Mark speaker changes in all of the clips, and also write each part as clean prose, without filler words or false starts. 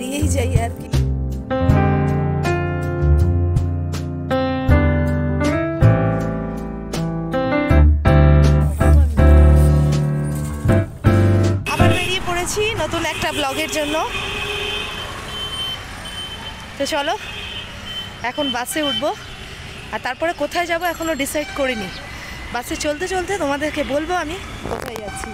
Speaker 1: বেরিয়েই যাই আর কি। আবার বেরিয়ে পড়েছি নতুন একটা ব্লগের জন্য। তো চলো এখন বাসে উঠবো, আর তারপরে কোথায় যাব এখনো ডিসাইড করিনি। বাসে চলতে চলতে তোমাদেরকে বলবো আমি কোথায় যাচ্ছি।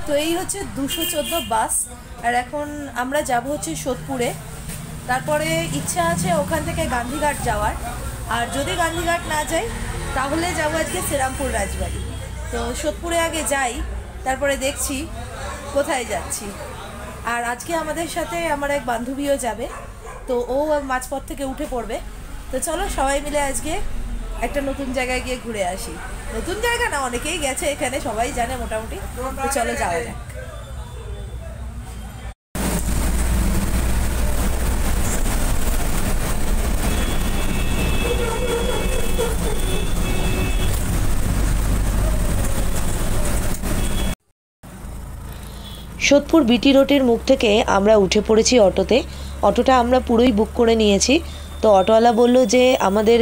Speaker 1: তো এই হচ্ছে 214 বাস, আর এখন আমরা যাব হচ্ছে সোদপুরে। তারপরে ইচ্ছা আছে ওখান থেকে গান্ধীঘাট যাওয়ার, আর যদি গান্ধীঘাট না যাই তাহলে যাবো আজকে শ্রীরামপুর রাজবাড়ি। তো সোদপুরে আগে যাই, তারপরে দেখছি কোথায় যাচ্ছি। আর আজকে আমাদের সাথে আমার এক বান্ধবীও যাবে, তো ও মাঝপথ থেকে উঠে পড়বে। তো চলো সবাই মিলে আজকে একটা নতুন জায়গায় গিয়ে ঘুরে আসি। নতুন জায়গা না, অনেকেই গেছে এখানে, সবাই জানে মোটামুটি। তো চলো যাওয়া যাক।
Speaker 2: সোদপুর বিটি রোডের মুখ থেকে আমরা উঠে পড়েছি অটোতে। অটোটা আমরা পুরোই বুক করে নিয়েছি। তো অটোওয়ালা বলল যে আমাদের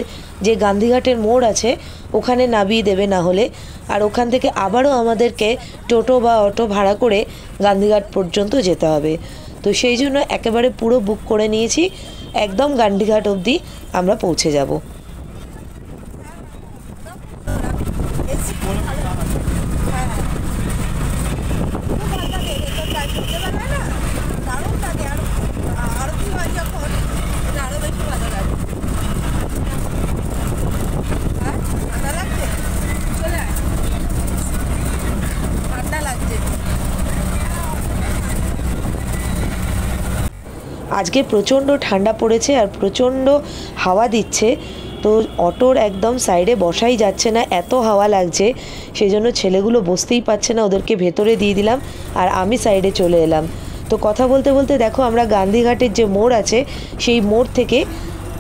Speaker 2: যে গান্ধীঘাটের মোড় আছে ওখানে নামিয়ে দেবে না হলে, আর ওখান থেকে আবারও আমাদেরকে টোটো বা অটো ভাড়া করে গান্ধীঘাট পর্যন্ত যেতে হবে। তো সেই জন্য একেবারে পুরো বুক করে নিয়েছি, একদম গান্ধীঘাট অবধি আমরা পৌঁছে যাব। আজকে প্রচণ্ড ঠান্ডা পড়েছে আর প্রচণ্ড হাওয়া দিচ্ছে। তো অটোর একদম সাইডে বসাই যাচ্ছে না, এত হাওয়া লাগছে। সেই জন্য ছেলেগুলো বসতেই পারছে না, ওদেরকে ভেতরে দিয়ে দিলাম আর আমি সাইডে চলে এলাম। তো কথা বলতে বলতে দেখো আমরা গান্ধীঘাটের যে মোড় আছে সেই মোড় থেকে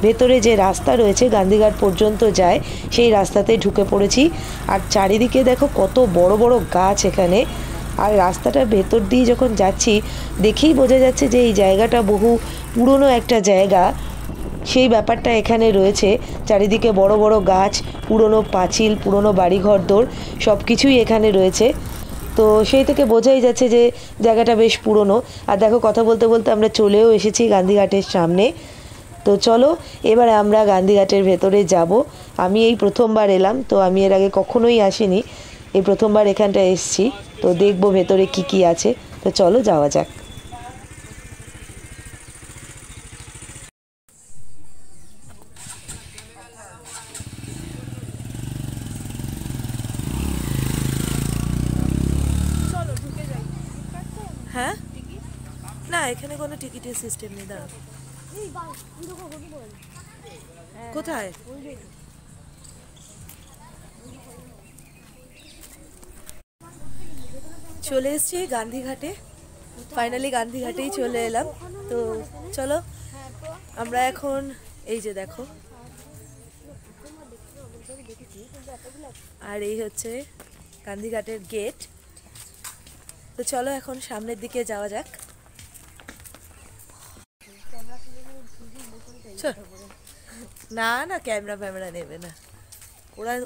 Speaker 2: ভেতরে যে রাস্তা রয়েছে গান্ধীঘাট পর্যন্ত যায় সেই রাস্তাতে ঢুকে পড়েছি। আর চারিদিকে দেখো কত বড় বড় গাছ এখানে। আর রাস্তাটার ভেতর দিয়ে যখন যাচ্ছি দেখেই বোঝা যাচ্ছে যে এই জায়গাটা বহু পুরনো একটা জায়গা, সেই ব্যাপারটা এখানে রয়েছে। চারিদিকে বড় বড় গাছ, পুরনো পাঁচিল, পুরনো বাড়িঘরদোর সব কিছুই এখানে রয়েছে। তো সেই থেকে বোঝাই যাচ্ছে যে জায়গাটা বেশ পুরনো। আর দেখো কথা বলতে বলতে আমরা চলেও এসেছি গান্ধীঘাটের সামনে। তো চলো এবারে আমরা গান্ধীঘাটের ভেতরে যাব। আমি এই প্রথমবার এলাম, তো আমি এর আগে কখনোই আসিনি, এই প্রথমবার এখানটা এসেছি। তো দেখবো ভেতরে কি কি আছে। তো চলো যাওয়া যাক।
Speaker 1: হ্যাঁ না, এখানে কোনো টিকিটের সিস্টেম নেই। দাঁড়া, কোথায়? চলে এসেছি গান্ধীঘাটে, ফাইনালি গান্ধীঘাটেই চলে এলাম। তো চলো আমরা এখন এই যে দেখো, আর এই হচ্ছে গান্ধীঘাটের গেট। তো চলো এখন সামনের দিকে যাওয়া যাক। না না, ক্যামেরা ফ্যামেরা নেবে না,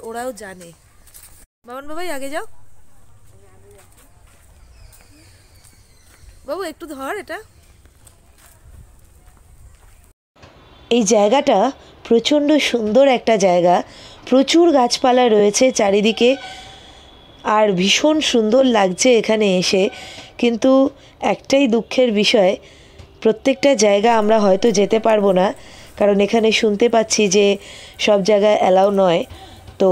Speaker 1: ওরাও জানে। বাবান বাবাই আগে যাও, বাবু একটু ধর এটা।
Speaker 2: এই জায়গাটা প্রচণ্ড সুন্দর একটা জায়গা, প্রচুর গাছপালা রয়েছে চারিদিকে, আর ভীষণ সুন্দর লাগছে এখানে এসে। কিন্তু একটাই দুঃখের বিষয়, প্রত্যেকটা জায়গা আমরা হয়তো যেতে পারবো না, কারণ এখানে শুনতে পাচ্ছি যে সব জায়গায় অ্যালাউ নয়। তো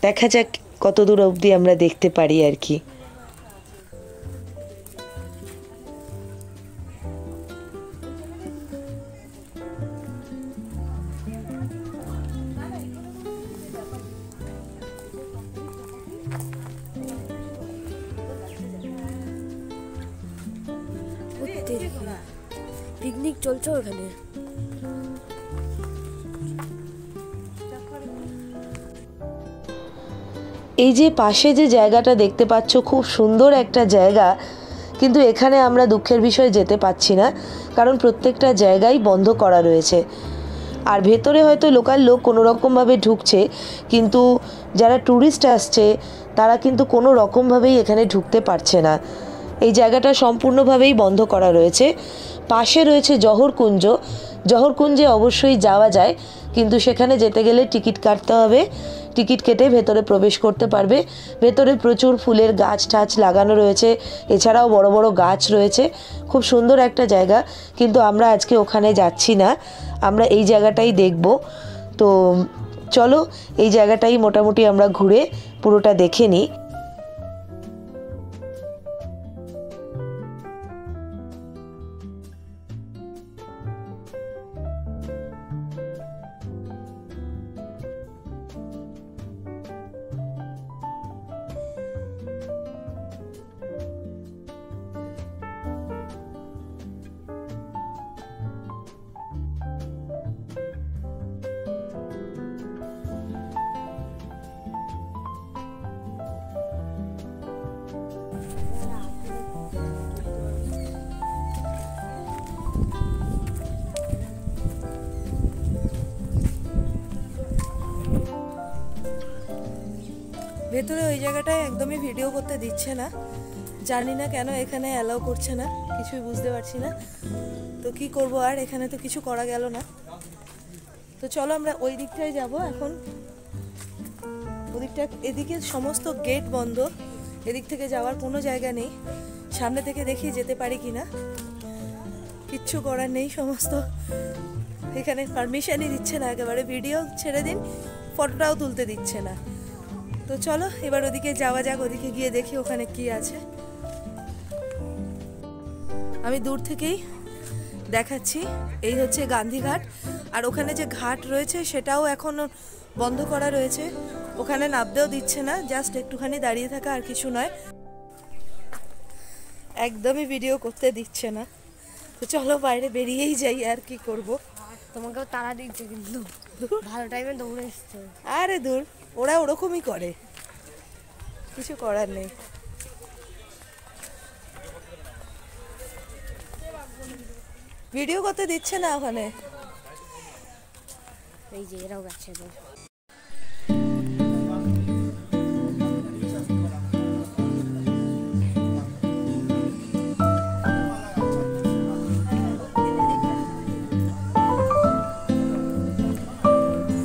Speaker 2: দেখা যাক কত দূর অবধি আমরা দেখতে পারি আর কি।
Speaker 1: পিকনিক চলছে ওখানে।
Speaker 2: এই যে পাশে যে জায়গাটা দেখতে পাচ্ছ খুব সুন্দর একটা জায়গা, কিন্তু এখানে আমরা দুঃখের বিষয়ে যেতে পারছি না, কারণ প্রত্যেকটা জায়গায় বন্ধ করা রয়েছে। আর ভেতরে হয়তো লোকাল লোক কোনো রকমভাবে ঢুকছে, কিন্তু যারা ট্যুরিস্ট আসছে তারা কিন্তু কোনো রকমভাবেই এখানে ঢুকতে পারছে না। এই জায়গাটা সম্পূর্ণভাবেই বন্ধ করা রয়েছে। পাশে রয়েছে জহরকুঞ্জ। জহরকুঞ্জে অবশ্যই যাওয়া যায়, কিন্তু সেখানে যেতে গেলে টিকিট কাটতে হবে। টিকিট কেটে ভেতরে প্রবেশ করতে পারবে। ভেতরে প্রচুর ফুলের গাছ টাছ লাগানো রয়েছে, এছাড়াও বড় বড় গাছ রয়েছে। খুব সুন্দর একটা জায়গা, কিন্তু আমরা আজকে ওখানে যাচ্ছি না, আমরা এই জায়গাটাই দেখব। তো চলো এই জায়গাটাই মোটামুটি আমরা ঘুরে পুরোটা দেখে নিই।
Speaker 1: ভেতরে ওই জায়গাটায় একদমই ভিডিও করতে দিচ্ছে না, জানি না কেন এখানে অ্যালাউ করছে না, কিছুই বুঝতে পারছি না। তো কি করব, আর এখানে তো কিছু করা গেল না। তো চলো আমরা ওই দিকটায় যাব এখন। ওদিকটা, এদিকে সমস্ত গেট বন্ধ, এদিক থেকে যাওয়ার কোনো জায়গা নেই। সামনে থেকে দেখি যেতে পারি কিনা, কিচ্ছু করার নেই। সমস্ত এখানে পারমিশনই দিচ্ছে না, একেবারে ভিডিও ছেড়ে দিন, ফটোটাও তুলতে দিচ্ছে না। তো চলো এবার ওদিকে যাওয়া যাক, ওদিকে গিয়ে দেখি ওখানে কি আছে। আমি দূর থেকেই দেখাচ্ছি, এই হচ্ছে গান্ধীঘাট। আর ওখানে যে ঘাট রয়েছে সেটাও এখন বন্ধ করা রয়েছে, ওখানে নামতেও দিচ্ছে না, জাস্ট একটুখানি দাঁড়িয়ে থাকা, আর কিছু নয়। একদমই ভিডিও করতে দিচ্ছে না। তো চলো বাইরে বেরিয়েই যাই, আর কি করব।
Speaker 3: তোমাকেও তাড়া দিচ্ছে, কিন্তু ভালো টাইমে দৌড়ে এসছে।
Speaker 1: আরে দূর, ওরা ওরকমই করে, কিছু করার নেই। ভিডিও করতে দিচ্ছে না ওখানে।
Speaker 3: এই যে এরাও গেছে।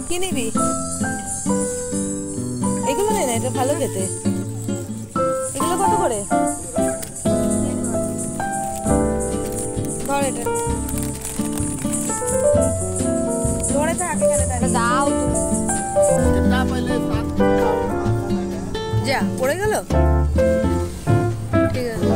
Speaker 1: কি নিবি? এগুলো নে না, এটা ভালো খেতে। এগুলো কত করে? এটা দৌড়ে তো আগে গেলে
Speaker 3: দাও
Speaker 1: যা পড়ে গেল। ঠিক আছে,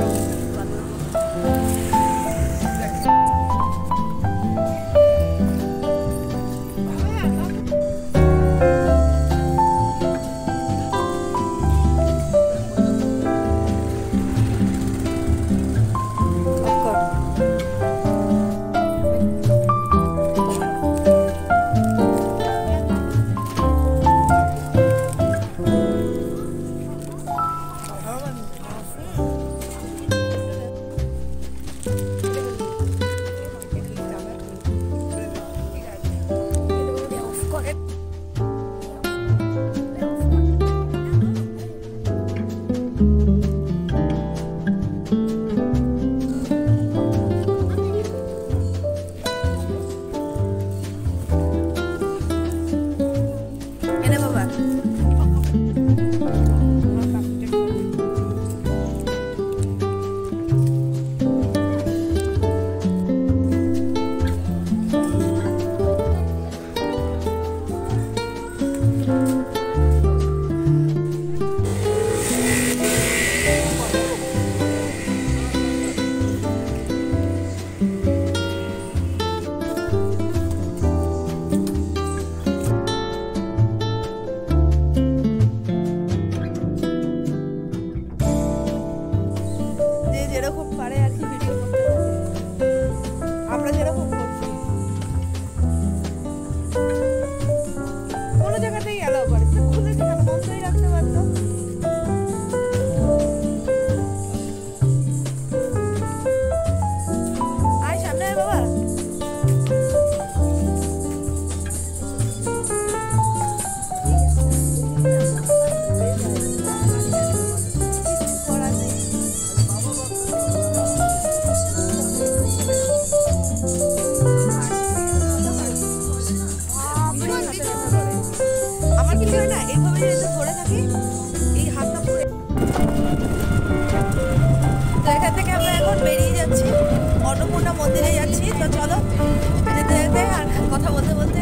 Speaker 1: যেতে যেতে আর কথা বলতে বলতে